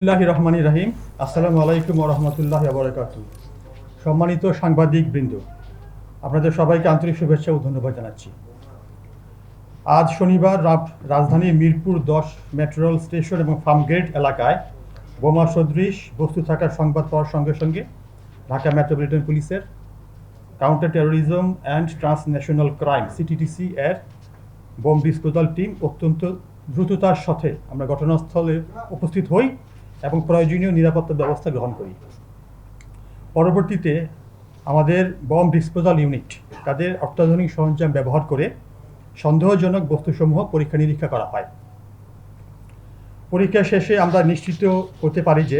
বিসমিল্লাহির রহমানির রহিম। আসসালামু আলাইকুম ওয়া রাহমাতুল্লাহি ওয়া বারাকাতুহু। সম্মানিত সাংবাদিকবৃন্দ, আপনাদের সবাইকে আন্তরিক শুভেচ্ছা ও ধন্যবাদ জানাচ্ছি। আজ শনিবার রাজধানীর মিরপুর ১০ মেট্রো রেল স্টেশন এবং ফার্মগেট এলাকায় বোমা সদৃশ বস্তু থাকার সংবাদ পাওয়ার সঙ্গে সঙ্গে ঢাকা মেট্রোপলিটন পুলিশের counter terrorism and transnational crime CTTC এর বোম ডিসপোজাল টিম অত্যন্ত দ্রুততার সাথে আমরা ঘটনাস্থলে উপস্থিত হই এবং প্রয়োজনীয় নিরাপত্তা ব্যবস্থা গ্রহণ করি। পরবর্তীতে আমাদের বম ডিসপোজাল ইউনিট তাদের অত্যাধুনিক সরঞ্জাম ব্যবহার করে সন্দেহজনক বস্তুসমূহ পরীক্ষা নিরীক্ষা করা হয়। পরীক্ষা শেষে আমরা নিশ্চিত হতে পারি যে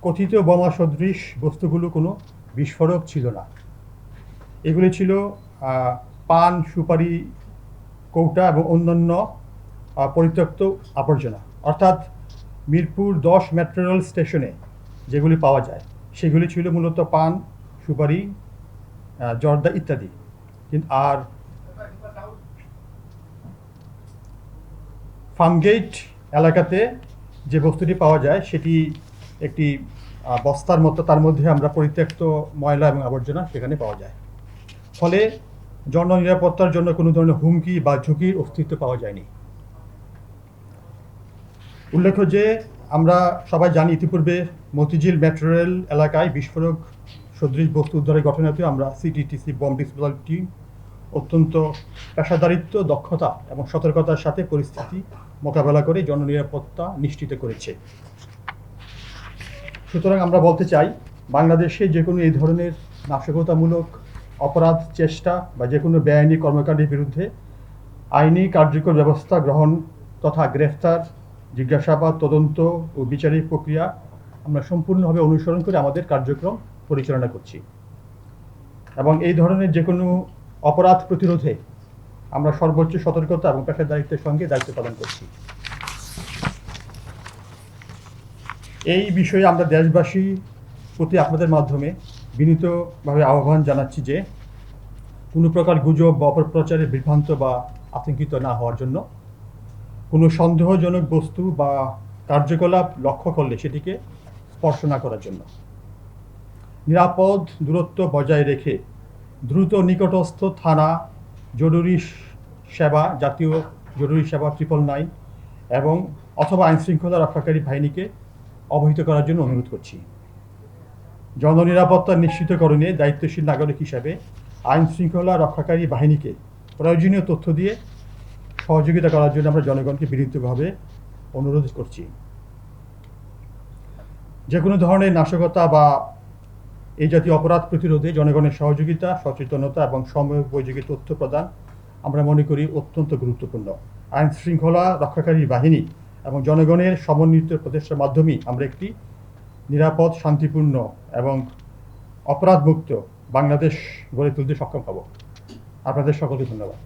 কথিত বোমা সদৃশ বস্তুগুলো কোনো বিস্ফোরক ছিল না। এগুলি ছিল পান, সুপারি, কৌটা এবং অন্যান্য পরিত্যক্ত আবর্জনা। অর্থাৎ মিরপুর ১০ মেট্রো রেল স্টেশনে যেগুলি পাওয়া যায় সেগুলি ছিল মূলত পান, সুপারি, জর্দা ইত্যাদি। আর ফার্মগেট এলাকাতে যে বস্তুটি পাওয়া যায় সেটি একটি বস্তার মতো, তার মধ্যে আমরা পরিত্যক্ত ময়লা এবং আবর্জনা সেখানে পাওয়া যায়। ফলে জননিরাপত্তার জন্য কোনো ধরনের হুমকি বা ঝুঁকির অস্তিত্ব পাওয়া যায়নি। উল্লেখ্য যে আমরা সবাই জানি ইতিপূর্বে মতিঝিল মেট্রো রেল এলাকায় বিস্ফোরক সদৃশ বস্তু উদ্ধারের ঘটনাতেও আমরা সিটিটিসি বম ডিসপোজাল টিম অত্যন্ত পেশাদারিত্ব, দক্ষতা এবং সতর্কতার সাথে পরিস্থিতি মোকাবেলা করে জননিরাপত্তা নিশ্চিত করেছে। সুতরাং আমরা বলতে চাই, বাংলাদেশে যে কোনো এই ধরনের নাশকতামূলক অপরাধ চেষ্টা বা যে কোনো বেআইনি কর্মকাণ্ডের বিরুদ্ধে আইনি কার্যকর ব্যবস্থা গ্রহণ তথা গ্রেফতার, জিজ্ঞাসাবাদ, তদন্ত ও বিচারিক প্রক্রিয়া আমরা সম্পূর্ণভাবে অনুসরণ করে আমাদের কার্যক্রম পরিচালনা করছি এবং এই ধরনের যে কোনো অপরাধ প্রতিরোধে আমরা সর্বোচ্চ সতর্কতা এবং পেশাদারিত্বের সঙ্গে দায়িত্ব পালন করছি। এই বিষয়ে আমরা দেশবাসী প্রতি আপনাদের মাধ্যমে বিনীতভাবে আহ্বান জানাচ্ছি যে কোনো প্রকার গুজব বা অপপ্রচারে বিভ্রান্ত বা আতঙ্কিত না হওয়ার জন্য, কোনো সন্দেহজনক বস্তু বা কার্যকলাপ লক্ষ্য করলে সেটিকে স্পর্শ না করার জন্য, নিরাপদ দূরত্ব বজায় রেখে দ্রুত নিকটস্থ থানা, জরুরি সেবা, জাতীয় জরুরি সেবা 999 এবং অথবা আইনশৃঙ্খলা রক্ষাকারী বাহিনীকে অবহিত করার জন্য অনুরোধ করছি। জননিরাপত্তা নিশ্চিতকরণে দায়িত্বশীল নাগরিক হিসাবে আইনশৃঙ্খলা রক্ষাকারী বাহিনীকে প্রয়োজনীয় তথ্য দিয়ে সহযোগিতা করার জন্য আমরা জনগণকে বিনীতভাবে অনুরোধ করছি। যে কোনো ধরনের নাশকতা বা এই জাতীয় অপরাধ প্রতিরোধে জনগণের সহযোগিতা, সচেতনতা এবং সময়োপযোগী তথ্য প্রদান আমরা মনে করি অত্যন্ত গুরুত্বপূর্ণ। আইন শৃঙ্খলা রক্ষাকারী বাহিনী এবং জনগণের সমন্বিত প্রচেষ্টার মাধ্যমেই আমরা একটি নিরাপদ, শান্তিপূর্ণ এবং অপরাধমুক্ত বাংলাদেশ গড়ে তুলতে সক্ষম হব। আপনাদের সকলকে ধন্যবাদ।